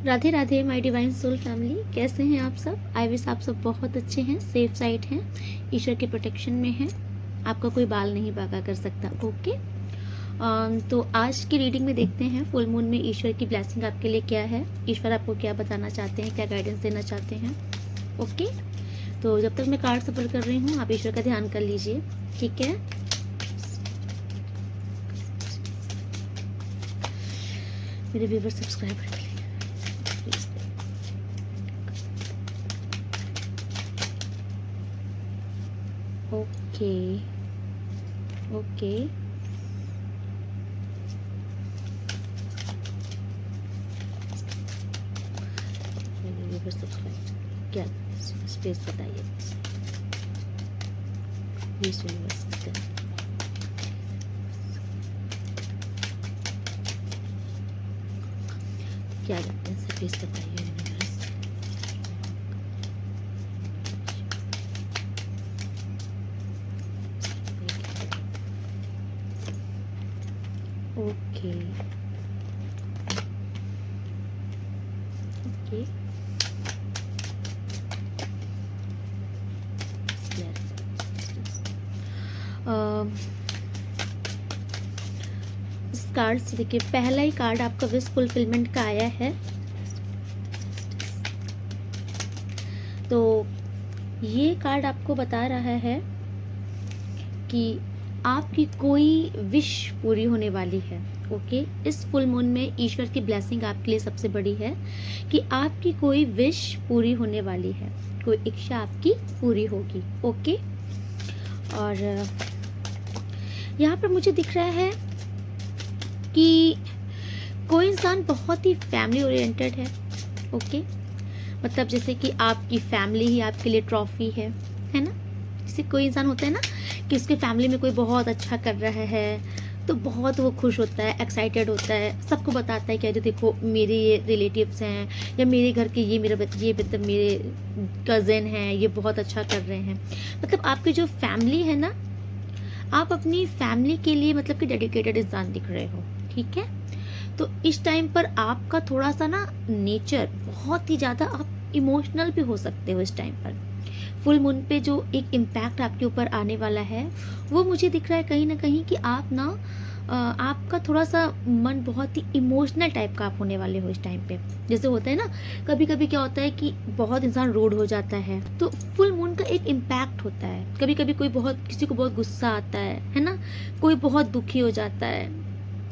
Radhe Radhe my divine soul family, कैसे हैं आप सब। आई विश आप सब बहुत अच्छे हैं, सेफ साइड हैं, ईश्वर के प्रोटेक्शन में हैं। आपका कोई बाल नहीं बाका कर सकता। ओके। तो आज की रीडिंग में देखते हैं फुल मून में ईश्वर की ब्लेसिंग आपके लिए क्या है, ईश्वर आपको क्या बताना चाहते हैं, क्या गाइडेंस देना चाहते हैं। ओके। तो जब तक मैं कार्ड सफर कर रही हूँ आप ईश्वर का ध्यान कर लीजिए, ठीक है। मेरे व्यूवर सब्सक्राइबर के लिए प्लीज। Okay okay. मेरे व्यूवर सब्सक्राइब क्या स्पेस बताइए प्लीज यूनिवर्स। क्या जानते हैं सर, प्लीज बताइए यूनिवर्स। Okay okay. इस कार्ड से देखिए, पहला ही कार्ड आपका विश फुलफिलमेंट का आया है। तो ये कार्ड आपको बता रहा है कि आपकी कोई विश पूरी होने वाली है। ओके। इस फुल मून में ईश्वर की ब्लेसिंग आपके लिए सबसे बड़ी है कि आपकी कोई विश पूरी होने वाली है, कोई इच्छा आपकी पूरी होगी। ओके। और यहाँ पर मुझे दिख रहा है कि कोई इंसान बहुत ही फैमिली ओरिएंटेड है। ओके। मतलब जैसे कि आपकी फैमिली ही आपके लिए ट्रॉफी है ना। जैसे कोई इंसान होता है ना कि उसके फैमिली में कोई बहुत अच्छा कर रहा है तो बहुत वो खुश होता है, एक्साइटेड होता है, सबको बताता है कि अरे देखो मेरे ये रिलेटिव्स हैं या मेरे घर के ये मतलब मेरे कज़न हैं, ये बहुत अच्छा कर रहे हैं। मतलब आपकी जो फैमिली है ना, आप अपनी फैमिली के लिए मतलब कि डेडिकेटेड इंसान दिख रहे हो, ठीक है। तो इस टाइम पर आपका थोड़ा सा ना नेचर बहुत ही ज़्यादा, आप इमोशनल भी हो सकते हो इस टाइम पर। फुल मून पे जो एक इम्पैक्ट आपके ऊपर आने वाला है वो मुझे दिख रहा है कहीं ना कहीं कि आप ना आपका थोड़ा सा मन बहुत ही इमोशनल टाइप का आप होने वाले हो इस टाइम पे। जैसे होता है ना, कभी कभी क्या होता है कि बहुत इंसान रूड हो जाता है, तो फुल मून का एक इम्पैक्ट होता है। कभी कभी कोई बहुत, किसी को बहुत गुस्सा आता है ना, कोई बहुत दुखी हो जाता है।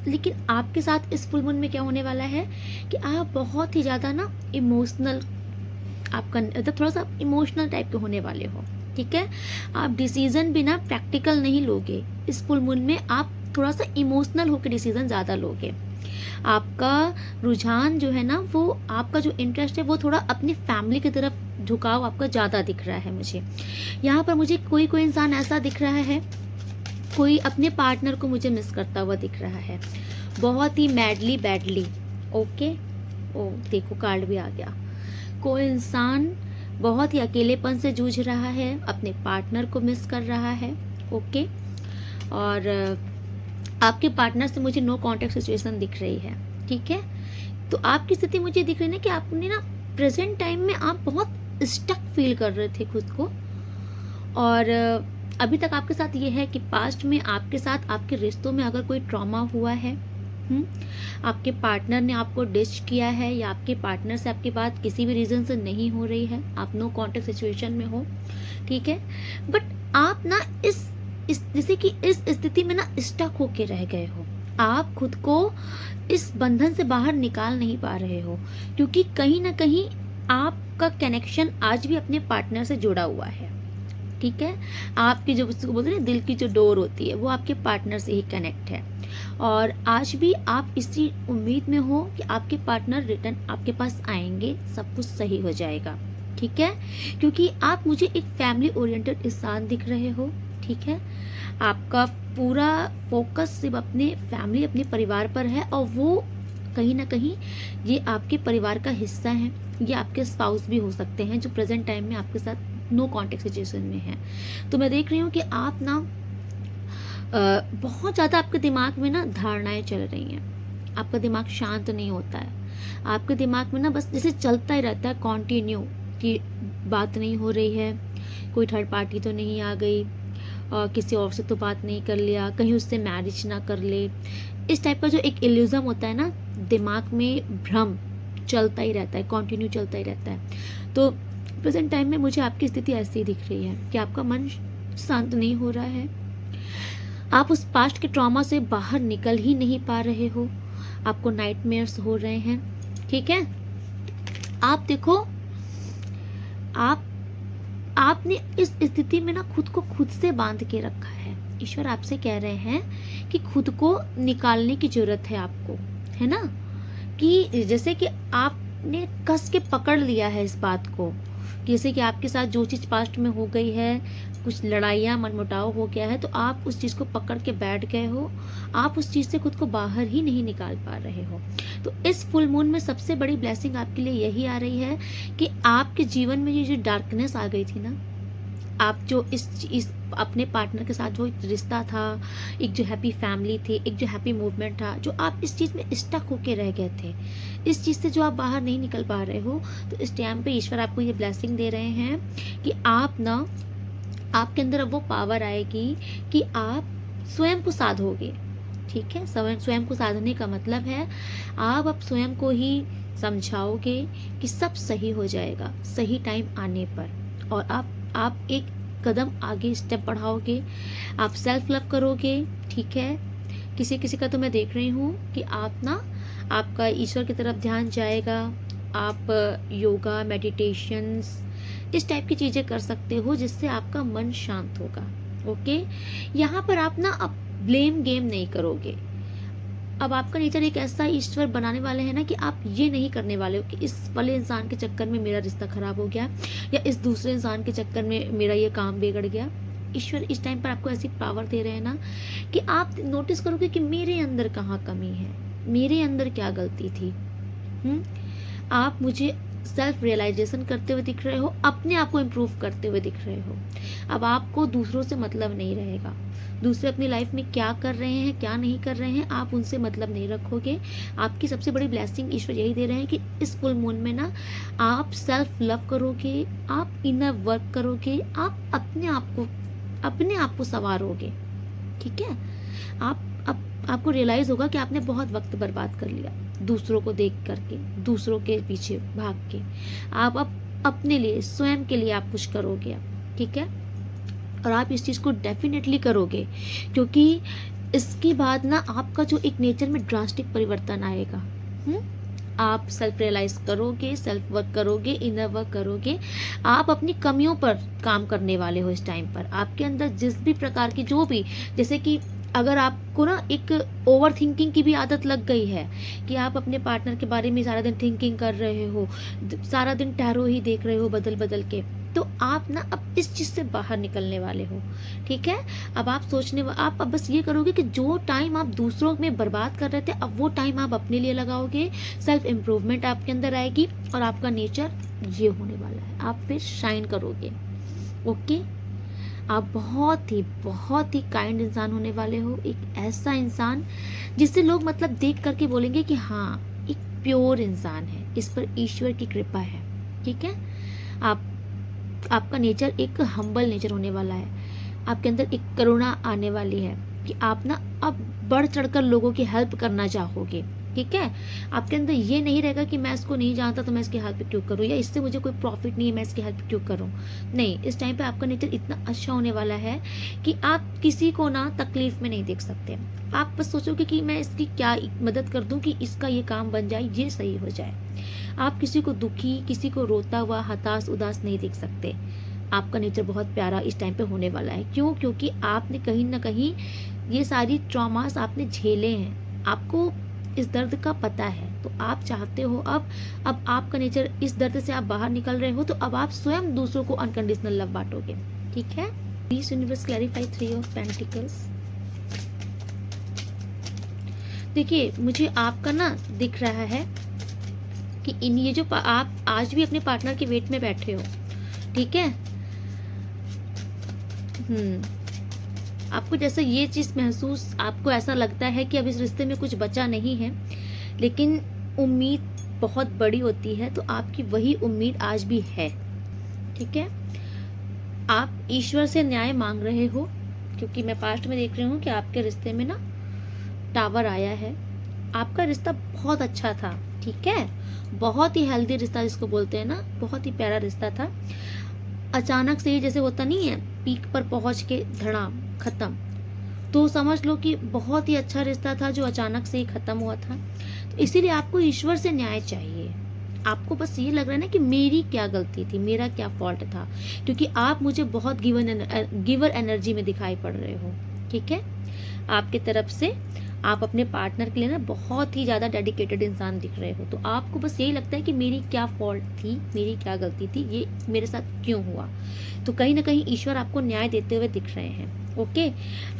लेकिन आपके साथ इस फुल मून में क्या होने वाला है कि आप बहुत ही ज़्यादा ना इमोशनल, आपका मतलब थोड़ा सा इमोशनल टाइप के होने वाले हो, ठीक है। आप डिसीजन भी ना प्रैक्टिकल नहीं लोगे इस फुल मून में, आप थोड़ा सा इमोशनल होकर डिसीजन ज़्यादा लोगे। आपका रुझान जो है ना, वो आपका जो इंटरेस्ट है वो थोड़ा अपनी फैमिली की तरफ झुकाव आपका ज़्यादा दिख रहा है मुझे। यहाँ पर मुझे कोई कोई इंसान ऐसा दिख रहा है, कोई अपने पार्टनर को मुझे मिस करता हुआ दिख रहा है, बहुत ही मैडली बैडली। ओके। ओ देखो कार्ड भी आ गया। कोई इंसान बहुत ही अकेलेपन से जूझ रहा है, अपने पार्टनर को मिस कर रहा है। ओके। और आपके पार्टनर से मुझे नो कांटेक्ट सिचुएशन दिख रही है, ठीक है। तो आपकी स्थिति मुझे दिख रही है ना कि आपने ना प्रेजेंट टाइम में आप बहुत स्टक फील कर रहे थे खुद को। और अभी तक आपके साथ ये है कि पास्ट में आपके साथ आपके रिश्तों में अगर कोई ट्रॉमा हुआ है, आपके पार्टनर ने आपको डिच किया है या आपके पार्टनर से आपकी बात किसी भी रीज़न से नहीं हो रही है, आप नो कांटेक्ट सिचुएशन में हो, ठीक है। बट आप ना इस जैसे कि इस स्थिति में ना स्टक होके रह गए हो, आप खुद को इस बंधन से बाहर निकाल नहीं पा रहे हो, क्योंकि कहीं ना कहीं आपका कनेक्शन आज भी अपने पार्टनर से जुड़ा हुआ है, ठीक है। आपकी जो उसको बोलते हैं ना, दिल की जो डोर होती है वो आपके पार्टनर से ही कनेक्ट है। और आज भी आप इसी उम्मीद में हो कि आपके पार्टनर रिटर्न आपके पास आएंगे, सब कुछ सही हो जाएगा, ठीक है। क्योंकि आप मुझे एक फैमिली ओरिएंटेड इंसान दिख रहे हो, ठीक है। आपका पूरा फोकस सिर्फ अपने फैमिली, अपने परिवार पर है, और वो कहीं ना कहीं ये आपके परिवार का हिस्सा है, ये आपके स्पाउस भी हो सकते हैं जो प्रेजेंट टाइम में आपके साथ नो कांटेक्ट सिचुएशन में है। तो मैं देख रही हूँ कि आप ना बहुत ज़्यादा आपके दिमाग में ना धारणाएं चल रही हैं, आपका दिमाग शांत नहीं होता है, आपके दिमाग में ना बस जैसे चलता ही रहता है कॉन्टिन्यू, कि बात नहीं हो रही है, कोई थर्ड पार्टी तो नहीं आ गई, और किसी और से तो बात नहीं कर लिया, कहीं उससे मैरिज ना कर ले। इस टाइप का जो एक इल्यूज़न होता है ना, दिमाग में भ्रम चलता ही रहता है, कॉन्टिन्यू चलता ही रहता है। तो प्रेजेंट टाइम में मुझे आपकी स्थिति ऐसी ही दिख रही है कि आपका मन शांत नहीं हो रहा है, आप उस पास्ट के ट्रॉमा से बाहर निकल ही नहीं पा रहे हो, आपको नाइटमेयर्स हो रहे हैं। ठीक है, आप देखो, आपने इस स्थिति में ना खुद को खुद से बांध के रखा है। ईश्वर आपसे कह रहे हैं कि खुद को निकालने की जरूरत है आपको, है ना, कि जैसे कि आपने कस के पकड़ लिया है इस बात को, जैसे कि आपके साथ जो चीज़ पास्ट में हो गई है, कुछ लड़ाइयाँ मनमुटाव हो गया है, तो आप उस चीज़ को पकड़ के बैठ गए हो, आप उस चीज़ से खुद को बाहर ही नहीं निकाल पा रहे हो। तो इस फुल मून में सबसे बड़ी ब्लेसिंग आपके लिए यही आ रही है कि आपके जीवन में ये जो डार्कनेस आ गई थी ना, आप जो इस अपने पार्टनर के साथ जो एक रिश्ता था, एक जो हैप्पी फैमिली थी, एक जो हैप्पी मूवमेंट था, जो आप इस चीज़ में स्टक होके रह गए थे, इस चीज़ से जो आप बाहर नहीं निकल पा रहे हो, तो इस टाइम पे ईश्वर आपको ये ब्लेसिंग दे रहे हैं कि आप ना, आपके अंदर अब वो पावर आएगी कि आप स्वयं को साधोगे। ठीक है, स्वयं को साधने का मतलब है आप अब स्वयं को ही समझाओगे कि सब सही हो जाएगा सही टाइम आने पर, और आप एक कदम आगे स्टेप बढ़ाओगे, आप सेल्फ लव करोगे। ठीक है, किसी किसी का तो मैं देख रही हूँ कि आप ना, आपका ईश्वर की तरफ ध्यान जाएगा, आप योगा, मेडिटेशंस, इस टाइप की चीज़ें कर सकते हो जिससे आपका मन शांत होगा। ओके, यहाँ पर आप ना अब ब्लेम गेम नहीं करोगे। अब आपका नेचर एक ऐसा ईश्वर बनाने वाले हैं ना कि आप ये नहीं करने वाले हो कि इस वाले इंसान के चक्कर में मेरा रिश्ता खराब हो गया, या इस दूसरे इंसान के चक्कर में मेरा ये काम बिगड़ गया। ईश्वर इस टाइम पर आपको ऐसी पावर दे रहे हैं ना कि आप नोटिस करोगे कि मेरे अंदर कहाँ कमी है, मेरे अंदर क्या गलती थी। आप मुझे सेल्फ रियलाइजेशन करते हुए दिख रहे हो, अपने आप को इम्प्रूव करते हुए दिख रहे हो। अब आपको दूसरों से मतलब नहीं रहेगा, दूसरे अपनी लाइफ में क्या कर रहे हैं क्या नहीं कर रहे हैं, आप उनसे मतलब नहीं रखोगे। आपकी सबसे बड़ी ब्लेसिंग ईश्वर यही दे रहे हैं कि इस फुल मून में ना आप सेल्फ लव करोगे, आप इनर वर्क करोगे, आप अपने आप को संवारोगे। ठीक है, आपको रियलाइज होगा कि आपने बहुत वक्त बर्बाद कर लिया दूसरों को देख करके, दूसरों के पीछे भाग के। आप अब अपने लिए, स्वयं के लिए आप कुछ करोगे। ठीक है, और आप इस चीज़ को डेफिनेटली करोगे, क्योंकि इसके बाद ना आपका जो एक नेचर में ड्रास्टिक परिवर्तन आएगा। आप सेल्फ रियलाइज करोगे, सेल्फ वर्क करोगे, इनर वर्क करोगे, आप अपनी कमियों पर काम करने वाले हो। इस टाइम पर आपके अंदर जिस भी प्रकार की, जो भी, जैसे कि अगर आपको ना एक ओवर थिंकिंग की भी आदत लग गई है कि आप अपने पार्टनर के बारे में सारा दिन थिंकिंग कर रहे हो, सारा दिन टैरो ही देख रहे हो बदल बदल के, तो आप ना अब इस चीज़ से बाहर निकलने वाले हो। ठीक है, अब आप आप अब बस ये करोगे कि जो टाइम आप दूसरों में बर्बाद कर रहे थे, अब वो टाइम आप अपने लिए लगाओगे, सेल्फ इम्प्रूवमेंट आपके अंदर आएगी, और आपका नेचर ये होने वाला है, आप फिर शाइन करोगे। ओके, आप बहुत ही काइंड इंसान होने वाले हो, एक ऐसा इंसान जिससे लोग मतलब देख करके बोलेंगे कि हाँ, एक प्योर इंसान है, इस पर ईश्वर की कृपा है। ठीक है, आपका नेचर एक हम्बल नेचर होने वाला है, आपके अंदर एक करुणा आने वाली है कि आप ना अब बढ़ चढ़कर लोगों की हेल्प करना चाहोगे। ठीक है, आपके अंदर ये नहीं रहेगा कि मैं इसको नहीं जानता तो मैं इसकी हेल्प क्यों करूँ, या इससे मुझे कोई प्रॉफिट नहीं है मैं इसकी हेल्प क्यों करूँ। नहीं, इस टाइम पे आपका नेचर इतना अच्छा होने वाला है कि आप किसी को ना तकलीफ में नहीं देख सकते। आप बस सोचोगे कि मैं इसकी क्या मदद कर दूँ कि इसका ये काम बन जाए, ये सही हो जाए। आप किसी को दुखी, किसी को रोता हुआ, हताश, उदास नहीं देख सकते। आपका नेचर बहुत प्यारा इस टाइम पे होने वाला है। क्यों? क्योंकि आपने कहीं ना कहीं ये सारी ट्रॉमास आपने झेले हैं, आपको इस दर्द का पता है, तो आप चाहते हो अब आपका नेचर, इस दर्द से आप बाहर निकल रहे हो, तो अब आप स्वयं दूसरों को अनकंडीशनल लव बांटोगे। ठीक है, please universe clarify 3 of pentacles. देखिए, मुझे आपका ना दिख रहा है कि इन ये जो आप आज भी अपने पार्टनर के वेट में बैठे हो। ठीक है, आपको जैसे ये चीज़ महसूस, आपको ऐसा लगता है कि अब इस रिश्ते में कुछ बचा नहीं है, लेकिन उम्मीद बहुत बड़ी होती है, तो आपकी वही उम्मीद आज भी है। ठीक है, आप ईश्वर से न्याय मांग रहे हो, क्योंकि मैं पास्ट में देख रही हूँ कि आपके रिश्ते में ना टावर आया है। आपका रिश्ता बहुत अच्छा था, ठीक है, बहुत ही हेल्दी रिश्ता जिसको बोलते हैं ना, बहुत ही प्यारा रिश्ता था। अचानक से ही जैसे होता नहीं है, पीक पर पहुंच के धड़ाम खत्म, तो समझ लो कि बहुत ही अच्छा रिश्ता था जो अचानक से ही खत्म हुआ था। तो इसीलिए आपको ईश्वर से न्याय चाहिए। आपको बस ये लग रहा है ना कि मेरी क्या गलती थी, मेरा क्या फॉल्ट था, क्योंकि आप मुझे बहुत गिवर एनर्जी में दिखाई पड़ रहे हो। ठीक है, आपके तरफ से आप अपने पार्टनर के लिए ना बहुत ही ज़्यादा डेडिकेटेड इंसान दिख रहे हो। तो आपको बस यही लगता है कि मेरी क्या फॉल्ट थी, मेरी क्या गलती थी, ये मेरे साथ क्यों हुआ। तो कहीं ना कहीं ईश्वर आपको न्याय देते हुए दिख रहे हैं। ओके,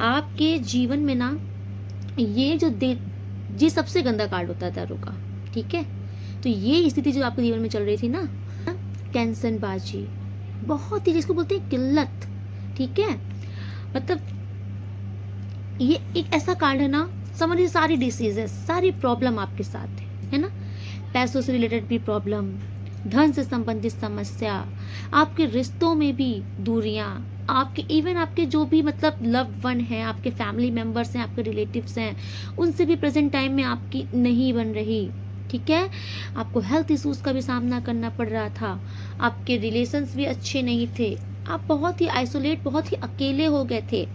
आपके जीवन में ना ये सबसे गंदा कार्ड होता है तारों का। ठीक है, तो ये स्थिति जो आपके जीवन में चल रही थी ना, टेंशनबाजी, बहुत ही जिसको बोलते हैं किल्लत। ठीक है, मतलब ये एक ऐसा कार्ड है ना, समझिए सारी डिसीजेस, सारी प्रॉब्लम आपके साथ है ना। पैसों से रिलेटेड भी प्रॉब्लम, धन से संबंधित समस्या, आपके रिश्तों में भी दूरियां, आपके इवन आपके जो भी मतलब लव वन है, आपके फैमिली मेंबर्स हैं, आपके रिलेटिव्स हैं, उनसे भी प्रेजेंट टाइम में आपकी नहीं बन रही। ठीक है, आपको हेल्थ इश्यूज का भी सामना करना पड़ रहा था, आपके रिलेशंस भी अच्छे नहीं थे, आप बहुत ही आइसोलेट, बहुत ही अकेले हो गए थे।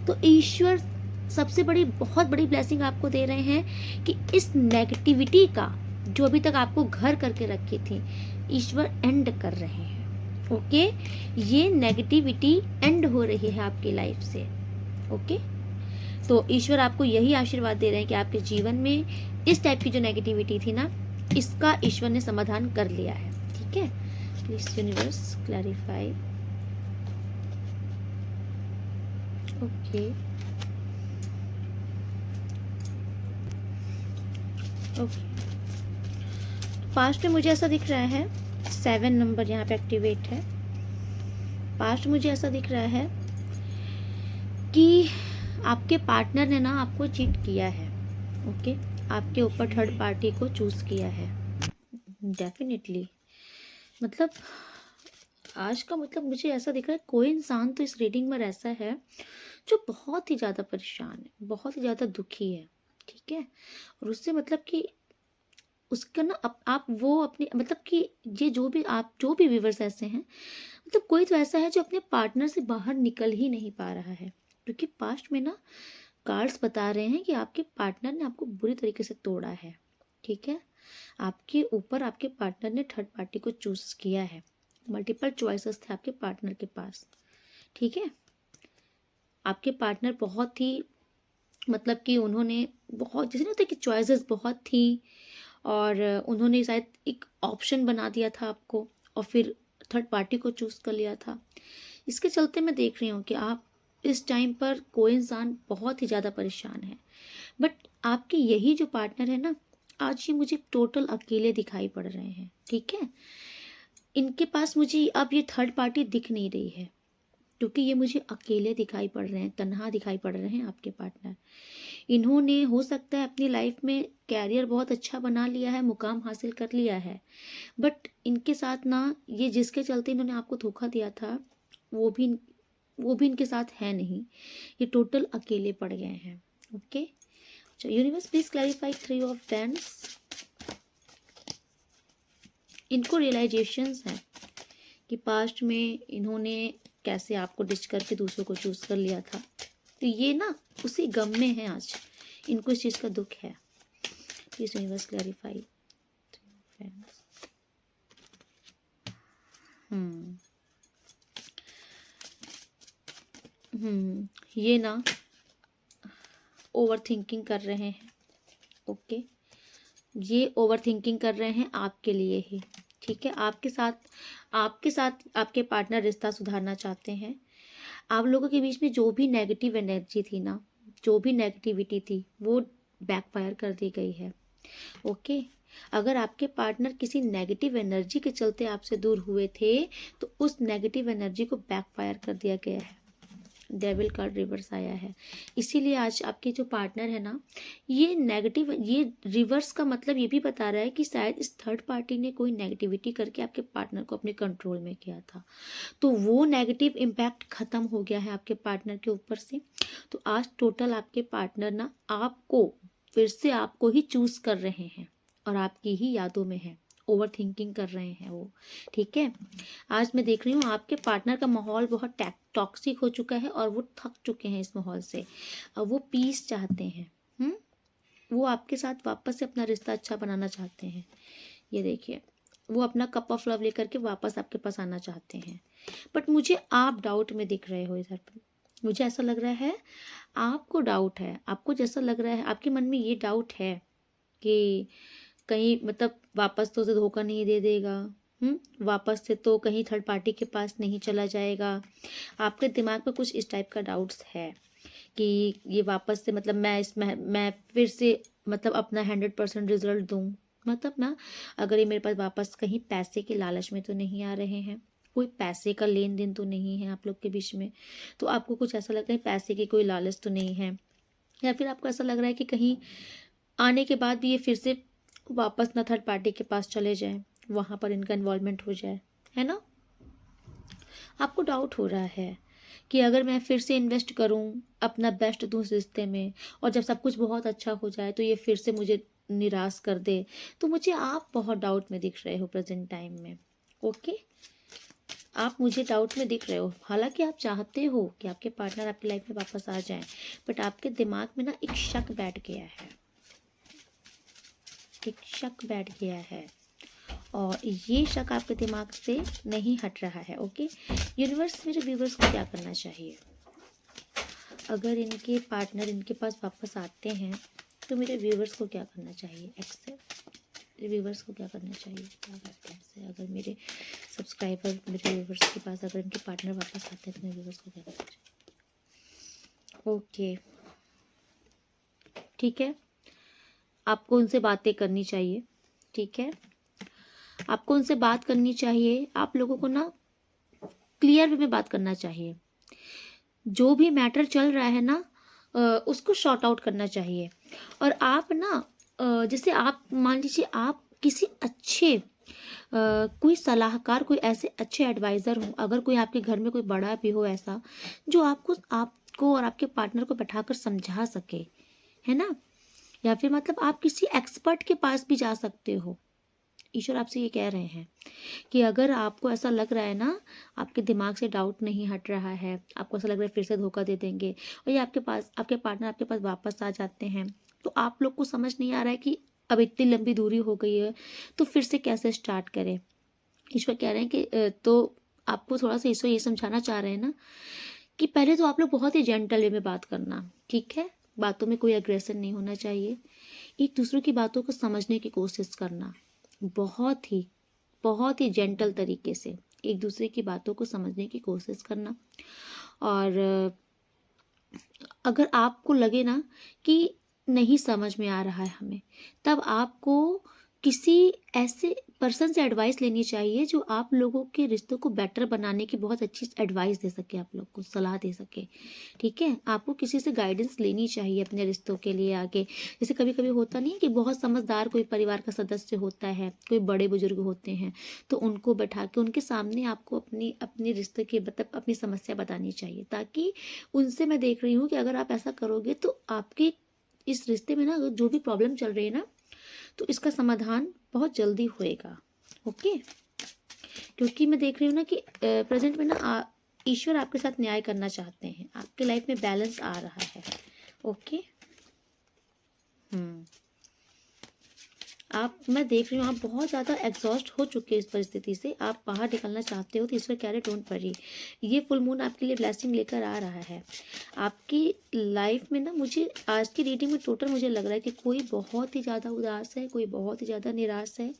तो ईश्वर सबसे बहुत बड़ी ब्लेसिंग आपको दे रहे हैं कि इस नेगेटिविटी का जो अभी तक आपको घर करके रखी थी, ईश्वर एंड कर रहे हैं। ओके, ये नेगेटिविटी एंड हो रही है आपकी लाइफ से। ओके, तो ईश्वर आपको यही आशीर्वाद दे रहे हैं कि आपके जीवन में इस टाइप की जो नेगेटिविटी थी ना, इसका ईश्वर ने समाधान कर लिया है। ठीक है, please universe clarify. Okay, okay, past में मुझे ऐसा दिख रहा है, 7 नंबर यहाँ पे एक्टिवेट है। पास्ट मुझे ऐसा दिख रहा है कि आपके पार्टनर ने ना आपको चीट किया है। ओके, आपके ऊपर थर्ड पार्टी को चूज किया है। डेफिनेटली, मतलब आज का मतलब मुझे ऐसा दिख रहा है, कोई इंसान तो इस रीडिंग में ऐसा है जो बहुत ही ज़्यादा परेशान है, बहुत ही ज़्यादा दुखी है। ठीक है, और उससे मतलब कि उसका ना आप वो अपने मतलब कि ये जो भी व्यूवर्स ऐसे हैं, मतलब कोई तो ऐसा है जो अपने पार्टनर से बाहर निकल ही नहीं पा रहा है, क्योंकि पास्ट में ना कार्ड्स बता रहे हैं कि आपके पार्टनर ने आपको बुरी तरीके से तोड़ा है। ठीक है, आपके ऊपर आपके पार्टनर ने थर्ड पार्टी को चूज किया है। मल्टीपल चॉइसेस थे आपके पार्टनर के पास। ठीक है, आपके पार्टनर बहुत ही मतलब कि उन्होंने बहुत, जैसे नहीं होता कि चॉइसेस बहुत थी, और उन्होंने शायद एक ऑप्शन बना दिया था आपको, और फिर थर्ड पार्टी को चूज कर लिया था। इसके चलते मैं देख रही हूँ कि आप इस टाइम पर कोई इंसान बहुत ही ज़्यादा परेशान है। बट आपके यही जो पार्टनर है ना, आज ये मुझे टोटल अकेले दिखाई पड़ रहे हैं। ठीक है, इनके पास मुझे अब ये थर्ड पार्टी दिख नहीं रही है, क्योंकि ये मुझे अकेले दिखाई पड़ रहे हैं, तन्हा दिखाई पड़ रहे हैं आपके पार्टनर। इन्होंने हो सकता है अपनी लाइफ में कैरियर बहुत अच्छा बना लिया है, मुकाम हासिल कर लिया है, बट इनके साथ ना ये जिसके चलते इन्होंने आपको धोखा दिया था, वो भी इनके साथ है नहीं। ये टोटल अकेले पड़ गए हैं। Okay, universe please clarify 3 of pens. इनको रियलाइजेशंस हैं कि पास्ट में इन्होंने कैसे आपको डिच करके दूसरों को चूज कर लिया था, तो ये ना उसी गम में है आज, इनको इस चीज़ का दुख है। Please universe clarify. ये ना ओवर थिंकिंग कर रहे हैं। ओके, ये ओवर थिंकिंग कर रहे हैं आपके लिए ही। ठीक है, आपके साथ आपके पार्टनर रिश्ता सुधारना चाहते हैं। आप लोगों के बीच में जो भी नेगेटिव एनर्जी थी ना, जो भी नेगेटिविटी थी, वो बैकफायर कर दी गई है। ओके, अगर आपके पार्टनर किसी नेगेटिव एनर्जी के चलते आपसे दूर हुए थे, तो उस नेगेटिव एनर्जी को बैकफायर कर दिया गया है। डेविल कार्ड रिवर्स आया है। इसीलिए आज आपके जो पार्टनर है ना, ये नेगेटिव, ये रिवर्स का मतलब ये भी बता रहा है कि शायद इस थर्ड पार्टी ने कोई नेगेटिविटी करके आपके पार्टनर को अपने कंट्रोल में किया था, तो वो नेगेटिव इम्पैक्ट खत्म हो गया है आपके पार्टनर के ऊपर से। तो आज टोटल आपके पार्टनर ना आपको फिर से आपको ही चूज कर रहे हैं और आपकी ही यादों में है, ओवर थिंकिंग कर रहे हैं वो। ठीक है, आज मैं देख रही हूँ आपके पार्टनर का माहौल बहुत टॉक्सिक हो चुका है और वो थक चुके हैं इस माहौल से। अब वो पीस चाहते हैं। वो आपके साथ वापस से अपना रिश्ता अच्छा बनाना चाहते हैं। ये देखिए, वो अपना कप ऑफ लव लेकर के वापस आपके पास आना चाहते हैं, बट मुझे आप डाउट में दिख रहे हो इधर पर। मुझे ऐसा लग रहा है आपको डाउट है, आपको जैसा लग रहा है आपके मन में ये डाउट है कि कहीं मतलब वापस तो उसे धोखा नहीं दे देगा, वापस से तो कहीं थर्ड पार्टी के पास नहीं चला जाएगा। आपके दिमाग में कुछ इस टाइप का डाउट्स है कि ये वापस से मतलब मैं फिर से मतलब अपना 100% रिजल्ट दूं, मतलब ना अगर ये मेरे पास वापस कहीं पैसे के लालच में तो नहीं आ रहे हैं, कोई पैसे का लेन देन तो नहीं है आप लोग के बीच में। तो आपको कुछ ऐसा लगता है पैसे की कोई लालच तो नहीं है, या फिर आपको ऐसा लग रहा है कि कहीं आने के बाद भी ये फिर से वापस ना थर्ड पार्टी के पास चले जाएं, वहाँ पर इनका इन्वॉल्वमेंट हो जाए, है ना। आपको डाउट हो रहा है कि अगर मैं फिर से इन्वेस्ट करूं, अपना बेस्ट दूं इस रिश्ते में, और जब सब कुछ बहुत अच्छा हो जाए तो ये फिर से मुझे निराश कर दे। तो मुझे आप बहुत डाउट में दिख रहे हो प्रेजेंट टाइम में। ओके, आप मुझे डाउट में दिख रहे हो। हालांकि आप चाहते हो कि आपके पार्टनर आपकी लाइफ में वापस आ जाएं, बट आपके दिमाग में ना एक शक बैठ गया है, एक शक बैठ गया है, और ये शक आपके दिमाग से नहीं हट रहा है। ओके, यूनिवर्स मेरे व्यूवर्स को क्या करना चाहिए? अगर इनके पार्टनर इनके पास वापस आते हैं तो मेरे व्यूवर्स को क्या करना चाहिए? एक्सेप्ट, मेरे व्यूवर्स को क्या करना चाहिए? क्या करते हैं इससे? अगर मेरे सब्सक्राइबर मेरे व्यूवर्स के पास अगर इनके पार्टनर वापस आते हैं तो मेरे व्यूवर्स को क्या करना चाहिए? ओके, ठीक है, आपको उनसे बातें करनी चाहिए। ठीक है, आपको उनसे बात करनी चाहिए। आप लोगों को ना क्लियर वे में बात करना चाहिए। जो भी मैटर चल रहा है ना उसको शॉर्ट आउट करना चाहिए। और आप ना जैसे आप मान लीजिए आप किसी अच्छे कोई सलाहकार, कोई ऐसे अच्छे एडवाइज़र हो, अगर कोई आपके घर में कोई बड़ा भी हो ऐसा जो आपको और आपके पार्टनर को बैठाकर समझा सके, है ना। या फिर मतलब आप किसी एक्सपर्ट के पास भी जा सकते हो। ईश्वर आपसे ये कह रहे हैं कि अगर आपको ऐसा लग रहा है ना, आपके दिमाग से डाउट नहीं हट रहा है, आपको ऐसा लग रहा है फिर से धोखा दे देंगे और ये आपके पार्टनर आपके पास वापस आ जाते हैं, तो आप लोग को समझ नहीं आ रहा है कि अब इतनी लंबी दूरी हो गई है तो फिर से कैसे स्टार्ट करें। ईश्वर कह रहे हैं कि तो आपको थोड़ा सा ईश्वर ये समझाना चाह रहे हैं ना कि पहले तो आप लोग बहुत ही जेंटल वे में बात करना। ठीक है, बातों में कोई एग्रेशन नहीं होना चाहिए, एक दूसरे की बातों को समझने की कोशिश करना, बहुत ही जेंटल तरीके से एक दूसरे की बातों को समझने की कोशिश करना। और अगर आपको लगे ना कि नहीं समझ में आ रहा है हमें, तब आपको किसी ऐसे पर्सन से एडवाइस लेनी चाहिए जो आप लोगों के रिश्तों को बेटर बनाने की बहुत अच्छी एडवाइस दे सके, आप लोग को सलाह दे सके। ठीक है, आपको किसी से गाइडेंस लेनी चाहिए अपने रिश्तों के लिए आगे। जैसे कभी कभी होता नहीं है कि बहुत समझदार कोई परिवार का सदस्य होता है, कोई बड़े बुजुर्ग होते हैं, तो उनको बैठा के उनके सामने आपको अपने रिश्ते की मतलब अपनी समस्या बतानी चाहिए, ताकि उनसे मैं देख रही हूँ कि अगर आप ऐसा करोगे तो आपके इस रिश्ते में ना जो भी प्रॉब्लम चल रही है ना, तो इसका समाधान बहुत जल्दी होएगा। ओके, क्योंकि मैं देख रही हूँ ना कि प्रेजेंट में ना ईश्वर आपके साथ न्याय करना चाहते हैं, आपके लाइफ में बैलेंस आ रहा है। ओके, मैं देख रही हूँ आप बहुत ज़्यादा एग्जॉस्ट हो चुके हैं इस परिस्थिति से, आप बाहर निकलना चाहते हो, तो ईश्वर कह रहे डोंट वरी, ये फुल मून आपके लिए ब्लेसिंग लेकर आ रहा है। आपकी लाइफ में ना मुझे आज की रीडिंग में टोटल मुझे लग रहा है कि कोई बहुत ही ज़्यादा उदास है, कोई बहुत ही ज़्यादा निराश है,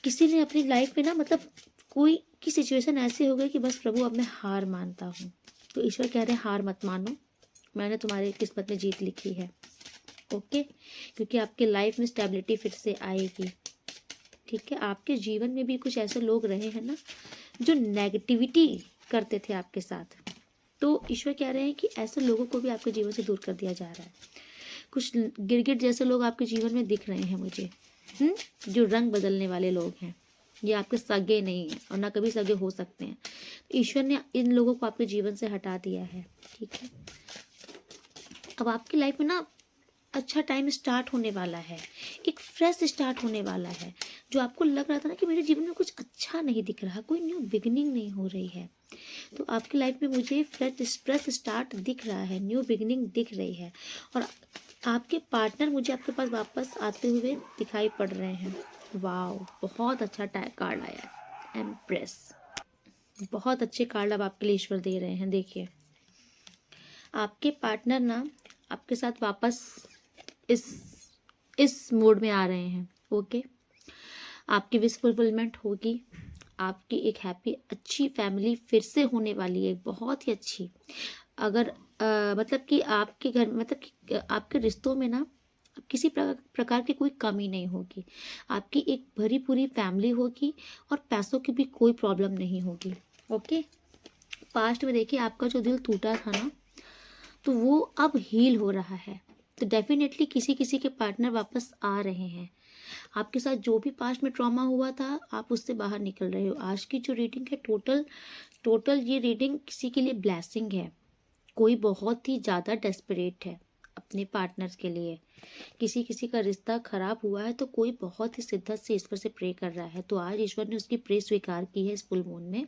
किसी ने अपनी लाइफ में ना मतलब कोई की सिचुएशन ऐसी हो गई कि बस प्रभु अब मैं हार मानता हूँ। तो ईश्वर कह रहे हैं हार मत मानो, मैंने तुम्हारी किस्मत में जीत लिखी है। ओके, क्योंकि आपके लाइफ में स्टेबिलिटी फिर से आएगी। ठीक है, आपके जीवन में भी कुछ ऐसे लोग रहे हैं ना जो नेगेटिविटी करते थे आपके साथ, तो ईश्वर कह रहे हैं कि ऐसे लोगों को भी आपके जीवन से दूर कर दिया जा रहा है। कुछ गिरगिट जैसे लोग आपके जीवन में दिख रहे हैं मुझे, जो रंग बदलने वाले लोग हैं। ये आपके सगे नहीं हैं और ना कभी सगे हो सकते हैं। तो ईश्वर ने इन लोगों को आपके जीवन से हटा दिया है, ठीक है। अब आपकी लाइफ में ना अच्छा टाइम स्टार्ट होने वाला है, एक फ्रेश स्टार्ट होने वाला है। जो आपको लग रहा था ना कि मेरे जीवन में कुछ अच्छा नहीं दिख रहा, कोई न्यू बिगिनिंग नहीं हो रही है, तो आपकी लाइफ में मुझे फ्रेश स्टार्ट दिख रहा है, न्यू बिगिनिंग दिख रही है। और आपके पार्टनर मुझे आपके पास वापस आते हुए दिखाई पड़ रहे हैं। वाओ, बहुत अच्छा कार्ड आया है, एम्प्रेस। बहुत अच्छे कार्ड अब आपके लिए ईश्वर दे रहे हैं। देखिए, आपके पार्टनर ना आपके साथ वापस इस मोड में आ रहे हैं। ओके, आपकी विश फुलफिलमेंट होगी, आपकी एक हैप्पी अच्छी फैमिली फिर से होने वाली है, बहुत ही अच्छी। अगर मतलब कि आपके घर, मतलब कि आपके रिश्तों में ना किसी प्रकार की कोई कमी नहीं होगी। आपकी एक भरी पूरी फैमिली होगी और पैसों की भी कोई प्रॉब्लम नहीं होगी। ओके, पास्ट में देखिए आपका जो दिल टूटा था ना, तो वो अब हील हो रहा है। तो डेफिनेटली किसी किसी के पार्टनर वापस आ रहे हैं। आपके साथ जो भी पास्ट में ट्रॉमा हुआ था, आप उससे बाहर निकल रहे हो। आज की जो रीडिंग है, टोटल ये रीडिंग किसी के लिए ब्लेसिंग है। कोई बहुत ही ज़्यादा डेस्परेट है अपने पार्टनर के लिए। किसी का रिश्ता खराब हुआ है तो कोई बहुत ही शिद्दत से ईश्वर से प्रे कर रहा है। तो आज ईश्वर ने उसकी प्रे स्वीकार की है इस फुल मून में।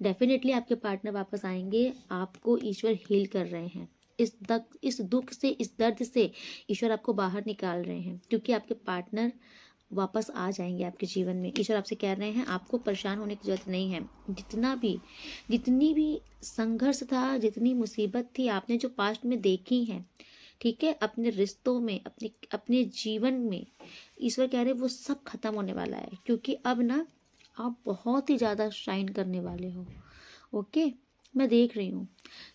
डेफिनेटली आपके पार्टनर वापस आएंगे, आपको ईश्वर हील कर रहे हैं। इस दुख से, इस दर्द से ईश्वर आपको बाहर निकाल रहे हैं, क्योंकि आपके पार्टनर वापस आ जाएंगे आपके जीवन में। ईश्वर आपसे कह रहे हैं आपको परेशान होने की जरूरत नहीं है। जितनी भी संघर्ष था, जितनी मुसीबत थी आपने जो पास्ट में देखी है, ठीक है, अपने रिश्तों में, अपने जीवन में, ईश्वर कह रहे हैं वो सब खत्म होने वाला है। क्योंकि अब ना आप बहुत ही ज़्यादा शाइन करने वाले हो। ओके, मैं देख रही हूँ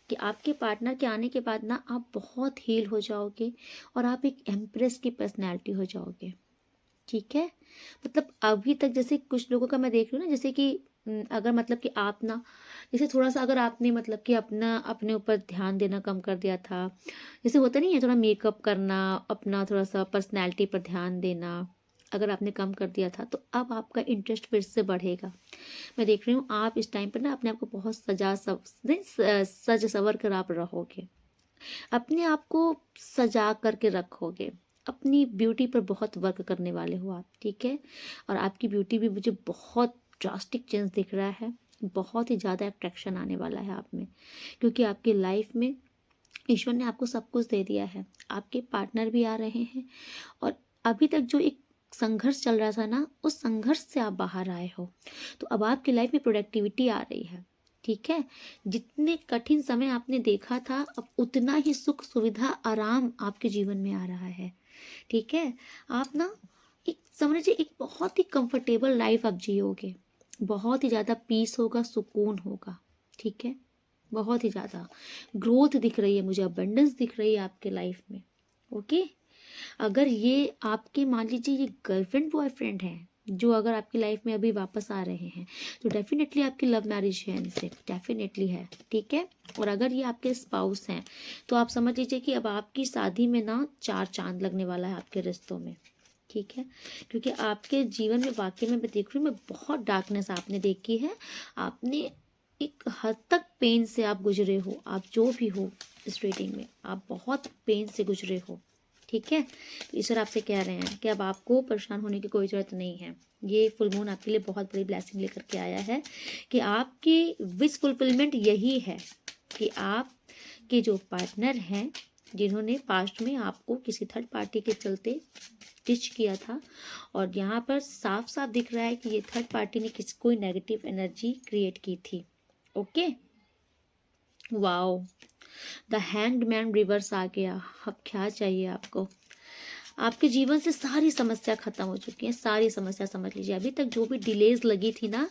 कि आपके पार्टनर के आने के बाद ना आप बहुत हील हो जाओगे और आप एक एम्प्रेस की पर्सनैलिटी हो जाओगे, ठीक है। मतलब अभी तक जैसे कुछ लोगों का मैं देख रही हूँ ना, जैसे कि अगर मतलब कि आप ना, जैसे थोड़ा सा अगर आपने मतलब कि अपने ऊपर ध्यान देना कम कर दिया था, जैसे होता नहीं है थोड़ा मेकअप करना, अपना थोड़ा सा पर्सनैलिटी पर ध्यान देना, अगर आपने कम कर दिया था, तो अब आपका इंटरेस्ट फिर से बढ़ेगा। मैं देख रही हूँ आप इस टाइम पर ना अपने आप को बहुत सज सवर कर आप रहोगे, अपने आप को सजा करके रखोगे, अपनी ब्यूटी पर बहुत वर्क करने वाले हो आप, ठीक है। और आपकी ब्यूटी भी मुझे बहुत ड्रास्टिक चेंज दिख रहा है, बहुत ही ज़्यादा अट्रैक्शन आने वाला है आप में, क्योंकि आपकी लाइफ में ईश्वर ने आपको सब कुछ दे दिया है। आपके पार्टनर भी आ रहे हैं और अभी तक जो एक संघर्ष चल रहा था ना, उस संघर्ष से आप बाहर आए हो। तो अब आपकी लाइफ में प्रोडक्टिविटी आ रही है, ठीक है। जितने कठिन समय आपने देखा था, अब उतना ही सुख सुविधा आराम आपके जीवन में आ रहा है, ठीक है। आप ना एक समझिए एक बहुत ही कंफर्टेबल लाइफ आप जियोगे, बहुत ही ज़्यादा पीस होगा, सुकून होगा, ठीक है। बहुत ही ज़्यादा ग्रोथ दिख रही है मुझे, अबंडेंस दिख रही है आपके लाइफ में। ओके, अगर ये आपके मान लीजिए ये गर्लफ्रेंड बॉयफ्रेंड हैं जो अगर आपकी लाइफ में अभी वापस आ रहे हैं, तो डेफिनेटली आपकी लव मैरिज है इनसे, डेफिनेटली है, ठीक है। और अगर ये आपके स्पाउस हैं तो आप समझ लीजिए कि अब आपकी शादी में ना 4 चांद लगने वाला है आपके रिश्तों में, ठीक है। क्योंकि आपके जीवन में वाकई में मैं देख रही हूँ, मैं बहुत डार्कनेस आपने देखी है। आपने एक हद तक पेन से आप गुजरे हो, आप जो भी हो इस रीडिंग में आप बहुत पेन से गुजरे हो, ठीक है। तो ईश्वर आपसे कह रहे हैं कि अब आपको परेशान होने की कोई ज़रूरत नहीं है। ये फुल मून आपके लिए बहुत बड़ी ब्लेसिंग लेकर के आया है कि आपकी विश फुलफिलमेंट यही है कि आपके जो पार्टनर हैं, जिन्होंने पास्ट में आपको किसी थर्ड पार्टी के चलते टिच किया था, और यहाँ पर साफ साफ दिख रहा है कि ये थर्ड पार्टी ने कोई नेगेटिव एनर्जी क्रिएट की थी। Okay, wow, the hanged man reverse आ गया। अब क्या चाहिए आपको? आपके जीवन से सारी समस्या खत्म हो चुकी है, सारी समस्या समझ लीजिए। अभी तक जो भी डिलेज लगी थी ना,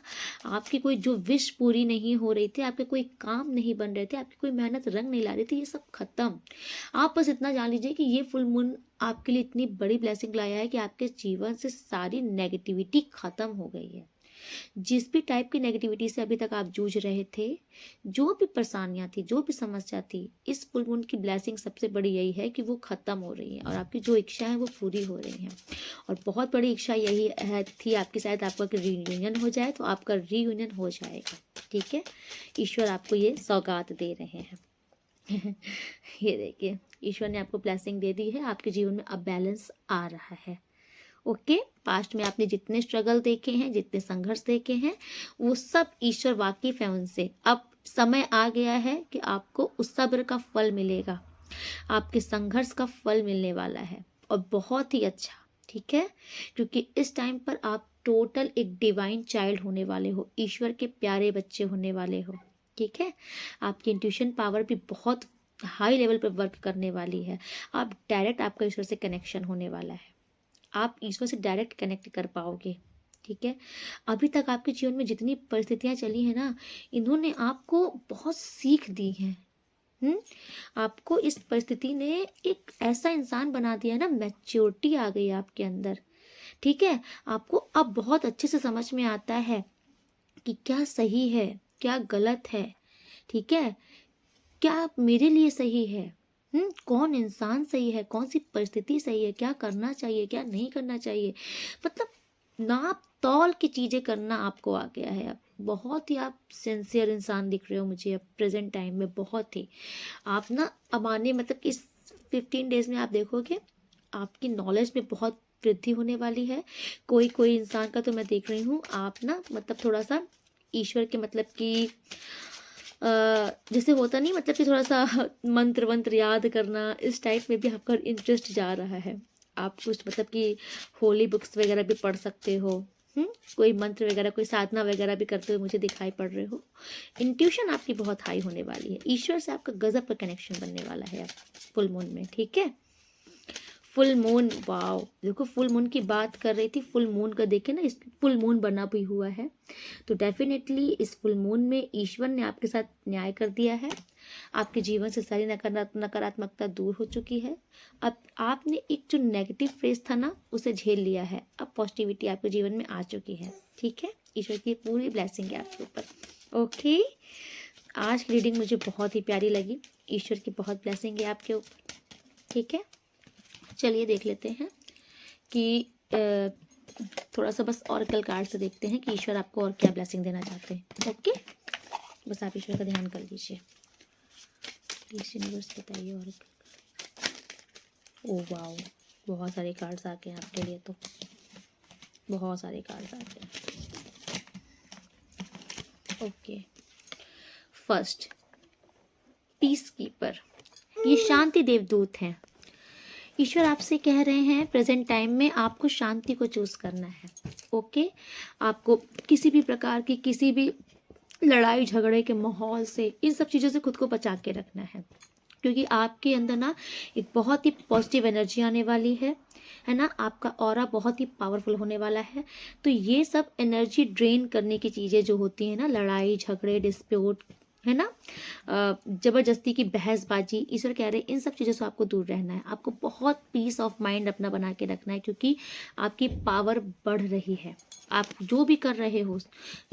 आपकी कोई जो विश पूरी नहीं हो रही थी, आपके कोई काम नहीं बन रहे थे, आपकी कोई मेहनत रंग नहीं ला रही थी, ये सब खत्म। आप बस इतना जान लीजिए कि ये फुल मून आपके लिए इतनी बड़ी ब्लेसिंग लाया है कि आपके जीवन से सारी नेगेटिविटी खत्म हो गई है। जिस भी टाइप की नेगेटिविटी से अभी तक आप जूझ रहे थे, जो भी परेशानियां थी, जो भी समस्या थी, इस फुल मून की ब्लेसिंग सबसे बड़ी यही है कि वो ख़त्म हो रही है और आपकी जो इच्छा है वो पूरी हो रही हैं। और बहुत बड़ी इच्छा यही थी आपकी, शायद आपका रीयूनियन हो जाए, तो आपका रीयूनियन हो जाएगा। ठीक है, ईश्वर आपको ये सौगात दे रहे हैं। ये देखिए, ईश्वर ने आपको ब्लेसिंग दे दी है, आपके जीवन में अब बैलेंस आ रहा है। ओके, पास्ट में आपने जितने स्ट्रगल देखे हैं, जितने संघर्ष देखे हैं, वो सब ईश्वर वाकिफ है उनसे। अब समय आ गया है कि आपको उस सब्र का फल मिलेगा, आपके संघर्ष का फल मिलने वाला है, और बहुत ही अच्छा। ठीक है, क्योंकि इस टाइम पर आप टोटल एक डिवाइन चाइल्ड होने वाले हो, ईश्वर के प्यारे बच्चे होने वाले हो। ठीक है, आपकी इंट्यूशन पावर भी बहुत हाई लेवल पर वर्क करने वाली है। आप डायरेक्ट, आपका ईश्वर से कनेक्शन होने वाला है, आप ईश्वर से डायरेक्ट कनेक्ट कर पाओगे। ठीक है, अभी तक आपके जीवन में जितनी परिस्थितियां चली हैं ना, इन्होंने आपको बहुत सीख दी है। आपको इस परिस्थिति ने एक ऐसा इंसान बना दिया है ना, मैच्योरिटी आ गई आपके अंदर। ठीक है, आपको अब बहुत अच्छे से समझ में आता है कि क्या सही है, क्या गलत है। ठीक है, क्या मेरे लिए सही है, कौन इंसान सही है, कौन सी परिस्थिति सही है, क्या करना चाहिए, क्या नहीं करना चाहिए। मतलब नाप तौल की चीज़ें करना आपको आ गया है। अब बहुत ही आप सिंसियर इंसान दिख रहे हो मुझे अब प्रेजेंट टाइम में। बहुत ही आप ना अब आने, मतलब इस 15 डेज में आप देखोगे आपकी नॉलेज में बहुत वृद्धि होने वाली है। कोई कोई इंसान का तो मैं देख रही हूँ, आप ना मतलब थोड़ा सा ईश्वर के, मतलब कि जैसे होता नहीं, मतलब कि थोड़ा सा मंत्र वंत्र याद करना, इस टाइप में भी आपका इंटरेस्ट जा रहा है। आप कुछ मतलब कि होली बुक्स वगैरह भी पढ़ सकते हो, कोई मंत्र वगैरह, कोई साधना वगैरह भी करते हुए मुझे दिखाई पड़ रहे हो। इंट्यूशन आपकी बहुत हाई होने वाली है, ईश्वर से आपका गजब का कनेक्शन बनने वाला है अब फुल मून में। ठीक है, फुल मून, वाओ, देखो फुल मून की बात कर रही थी, फुल मून का देखे ना, इस फुल मून बना भी हुआ है। तो डेफिनेटली इस फुल मून में ईश्वर ने आपके साथ न्याय कर दिया है, आपके जीवन से सारी नकारात्मकता दूर हो चुकी है। अब आपने एक जो नेगेटिव फेज था ना, उसे झेल लिया है, अब पॉजिटिविटी आपके जीवन में आ चुकी है। ठीक है, ईश्वर की पूरी ब्लेसिंग है आपके ऊपर। ओके, आज की रीडिंग मुझे बहुत ही प्यारी लगी, ईश्वर की बहुत ब्लेसिंग है आपके ऊपर। ठीक है, चलिए देख लेते हैं कि थोड़ा सा बस ऑरेकल कार्ड से देखते हैं कि ईश्वर आपको और क्या ब्लेसिंग देना चाहते हैं। ओके, बस आप ईश्वर का ध्यान कर लीजिए। प्लीज यूनिवर्स बताइए ऑरेकल। ओ वाओ, बहुत सारे कार्ड्स आ गए हैं आपके लिए, तो बहुत सारे कार्ड्स आ गए। ओके, फर्स्ट पीस कीपर, ये शांति देवदूत हैं। ईश्वर आपसे कह रहे हैं प्रेजेंट टाइम में आपको शांति को चूज करना है। ओके, आपको किसी भी प्रकार की, किसी भी लड़ाई झगड़े के माहौल से, इन सब चीज़ों से खुद को बचा के रखना है, क्योंकि आपके अंदर ना एक बहुत ही पॉजिटिव एनर्जी आने वाली है ना, आपका ऑरा बहुत ही पावरफुल होने वाला है। तो ये सब एनर्जी ड्रेन करने की चीज़ें जो होती हैं ना, लड़ाई झगड़े, डिस्प्यूट, है ना, जबरदस्ती की बहसबाजी, ईश्वर कह रहे हैं इन सब चीज़ों से आपको दूर रहना है। आपको बहुत पीस ऑफ माइंड अपना बना के रखना है, क्योंकि आपकी पावर बढ़ रही है। आप जो भी कर रहे हो,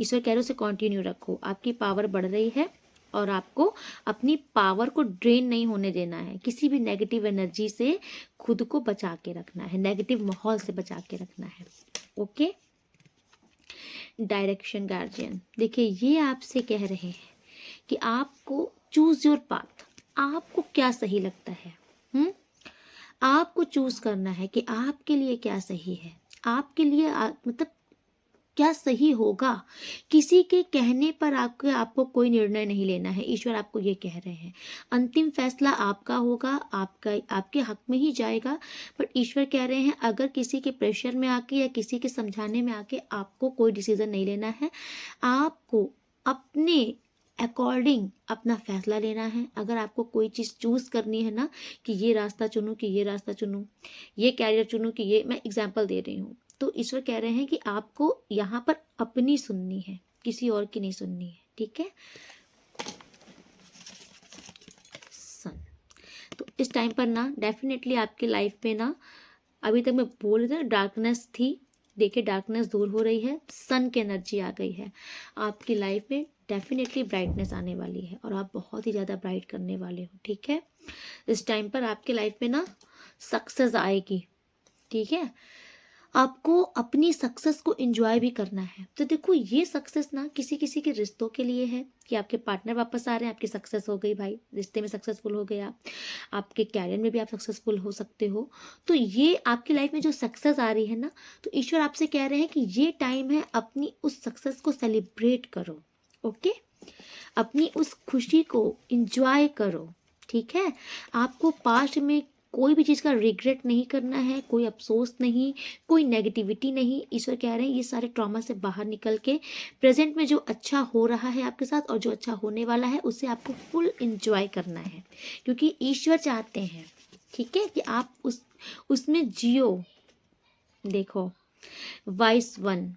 ईश्वर कह रहे हो उसे कंटिन्यू रखो, आपकी पावर बढ़ रही है, और आपको अपनी पावर को ड्रेन नहीं होने देना है। किसी भी नेगेटिव एनर्जी से खुद को बचा के रखना है, नेगेटिव माहौल से बचा के रखना है। ओके, डायरेक्शन गार्जियन, देखिए ये आपसे कह रहे हैं कि आपको चूज योर पाथ, आपको क्या सही लगता है, आपको चूज करना है कि आपके लिए क्या सही है, आपके लिए मतलब क्या सही होगा। किसी के कहने पर आपको कोई निर्णय नहीं लेना है। ईश्वर आपको ये कह रहे हैं अंतिम फैसला आपका होगा, आपके हक में ही जाएगा। बट ईश्वर कह रहे हैं अगर किसी के प्रेशर में आके या किसी के समझाने में आके आपको कोई डिसीजन नहीं लेना है, आपको अपने अकॉर्डिंग अपना फैसला लेना है। अगर आपको कोई चीज़ चूज़ करनी है ना, कि ये रास्ता चुनूं कि ये रास्ता चुनूं, ये कैरियर चुनूं कि ये, मैं एग्जाम्पल दे रही हूँ, तो ईश्वर कह रहे हैं कि आपको यहाँ पर अपनी सुननी है, किसी और की नहीं सुननी है। ठीक है, सन, तो इस टाइम पर ना डेफिनेटली आपकी लाइफ में ना, अभी तक मैं बोल रही थी डार्कनेस थी, देखिए डार्कनेस दूर हो रही है, सन की एनर्जी आ गई है, आपकी लाइफ में डेफिनेटली ब्राइटनेस आने वाली है और आप बहुत ही ज़्यादा ब्राइट करने वाले हो। ठीक है, इस टाइम पर आपकी लाइफ में ना सक्सेस आएगी। ठीक है, आपको अपनी सक्सेस को एंजॉय भी करना है। तो देखो ये सक्सेस ना किसी किसी के रिश्तों के लिए है कि आपके पार्टनर वापस आ रहे हैं, आपकी सक्सेस हो गई भाई, रिश्ते में सक्सेसफुल हो गए आप, आपके कैरियर में भी आप सक्सेसफुल हो सकते हो। तो ये आपकी लाइफ में जो सक्सेस आ रही है ना, तो ईश्वर आपसे कह रहे हैं कि ये टाइम है अपनी उस सक्सेस को सेलिब्रेट करो। ओके, अपनी उस खुशी को एंजॉय करो। ठीक है, आपको पास्ट में कोई भी चीज़ का रिग्रेट नहीं करना है, कोई अफसोस नहीं, कोई नेगेटिविटी नहीं। ईश्वर कह रहे हैं ये सारे ट्रॉमा से बाहर निकल के प्रेजेंट में जो अच्छा हो रहा है आपके साथ और जो अच्छा होने वाला है उसे आपको फुल एंजॉय करना है, क्योंकि ईश्वर चाहते हैं, ठीक है, कि आप उसमें जियो। देखो वाइस वन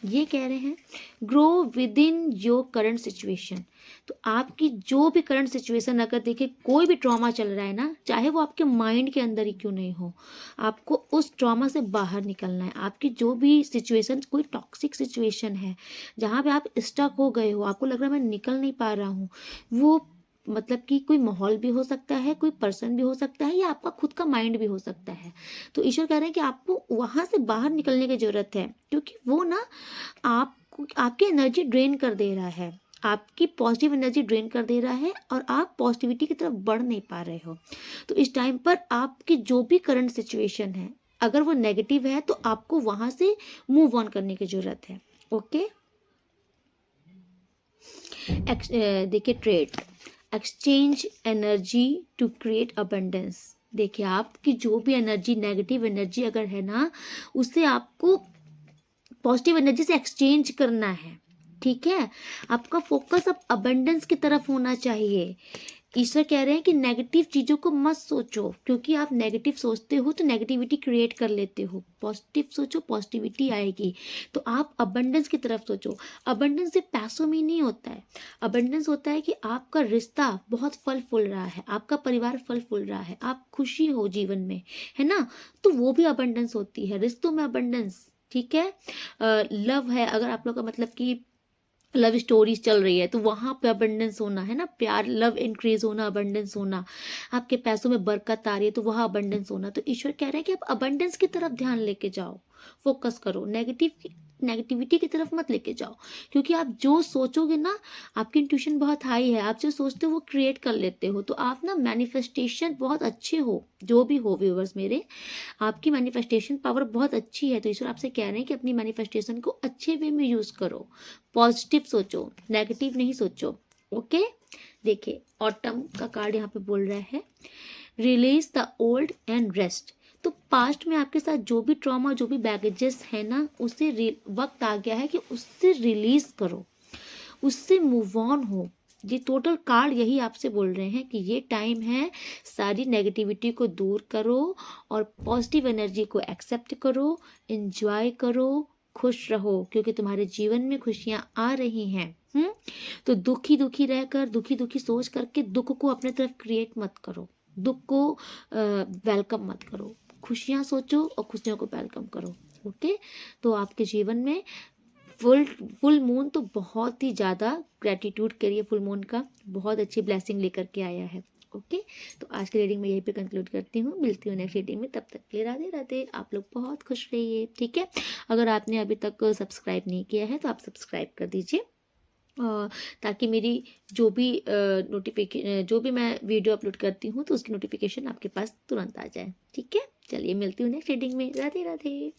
ये कह रहे हैं grow with in your current situation. तो आपकी जो भी करंट सिचुएशन, अगर देखिए कोई भी ट्रॉमा चल रहा है ना, चाहे वो आपके माइंड के अंदर ही क्यों नहीं हो, आपको उस ट्रॉमा से बाहर निकलना है। आपकी जो भी सिचुएशन, कोई टॉक्सिक सिचुएशन है जहाँ पे आप स्टक हो गए हो, आपको लग रहा है मैं निकल नहीं पा रहा हूँ, वो मतलब कि कोई माहौल भी हो सकता है, कोई पर्सन भी हो सकता है, या आपका खुद का माइंड भी हो सकता है। तो ईश्वर कह रहे हैं कि आपको वहाँ से बाहर निकलने की ज़रूरत है, क्योंकि वो ना आपको आपकी एनर्जी ड्रेन कर दे रहा है, आपकी पॉजिटिव एनर्जी ड्रेन कर दे रहा है और आप पॉजिटिविटी की तरफ बढ़ नहीं पा रहे हो। तो इस टाइम पर आपकी जो भी करंट सिचुएशन है, अगर वो नेगेटिव है तो आपको वहाँ से मूव ऑन करने की ज़रूरत है। ओके, देखिए trade exchange energy to create abundance. देखिए आपकी जो भी एनर्जी, नेगेटिव एनर्जी अगर है ना, उसे आपको पॉजिटिव एनर्जी से एक्सचेंज करना है। ठीक है, आपका फोकस अब अबंडेंस की तरफ होना चाहिए। ईश्वर कह रहे हैं कि नेगेटिव चीज़ों को मत सोचो, क्योंकि आप नेगेटिव सोचते हो तो नेगेटिविटी क्रिएट कर लेते हो। पॉजिटिव सोचो, पॉजिटिविटी आएगी। तो आप अबंडेंस की तरफ सोचो। अबंडेंस सिर्फ पैसों में नहीं होता है, अबंडेंस होता है कि आपका रिश्ता बहुत फल फूल रहा है, आपका परिवार फल फूल रहा है, आप खुशी हो जीवन में, है ना, तो वो भी अबंडेंस होती है, रिश्तों में अबंडेंस। ठीक है, लव है, अगर आप लोग का मतलब कि लव स्टोरीज चल रही है तो वहाँ पे अबंडेंस होना, है ना, प्यार, लव इंक्रीज होना, अबंडेंस होना। आपके पैसों में बरकत आ रही है तो वहाँ अबंडेंस होना। तो ईश्वर कह रहे हैं कि आप अबंडेंस की तरफ ध्यान लेके जाओ, फोकस करो, नेगेटिविटी की तरफ मत लेके जाओ, क्योंकि आप जो सोचोगे ना, आपकी इंट्यूशन बहुत हाई है, आप जो सोचते हो वो क्रिएट कर लेते हो। तो आप ना मैनिफेस्टेशन बहुत अच्छे हो, जो भी हो व्यूअर्स मेरे, आपकी मैनिफेस्टेशन पावर बहुत अच्छी है। तो ईश्वर आपसे कह रहे हैं कि अपनी मैनिफेस्टेशन को अच्छे वे में यूज़ करो, पॉजिटिव सोचो, नेगेटिव नहीं सोचो। ओके, देखिए ऑटम का कार्ड यहाँ पे बोल रहा है release the old and rest. तो पास्ट में आपके साथ जो भी ट्रॉमा, जो भी बैगेजेस है ना, उसे वक्त आ गया है कि उससे रिलीज करो, उससे मूव ऑन हो। ये टोटल कार्ड यही आपसे बोल रहे हैं कि ये टाइम है, सारी नेगेटिविटी को दूर करो और पॉजिटिव एनर्जी को एक्सेप्ट करो, एंजॉय करो, खुश रहो, क्योंकि तुम्हारे जीवन में खुशियाँ आ रही हैं। तो दुखी दुखी रहकर, दुखी दुखी सोच करके दुख को अपने तरफ क्रिएट मत करो, दुख को वेलकम मत करो, खुशियाँ सोचो और खुशियों को वेलकम करो। ओके, तो आपके जीवन में फुल मून तो बहुत ही ज़्यादा ग्रेटिट्यूड करिए, फुल मून का बहुत अच्छी ब्लेसिंग लेकर के आया है। ओके, तो आज की रीडिंग मैं यहीं पे कंक्लूड करती हूँ, मिलती हूँ नेक्स्ट रीडिंग में, तब तक के लिए राधे राधे, आप लोग बहुत खुश रहिए। ठीक है, अगर आपने अभी तक सब्सक्राइब नहीं किया है तो आप सब्सक्राइब कर दीजिए, ताकि मेरी जो भी मैं वीडियो अपलोड करती हूँ तो उसकी नोटिफिकेशन आपके पास तुरंत आ जाए। ठीक है, चलिए मिलती हूँ नेक्स्ट रीडिंग में, राधे राधे।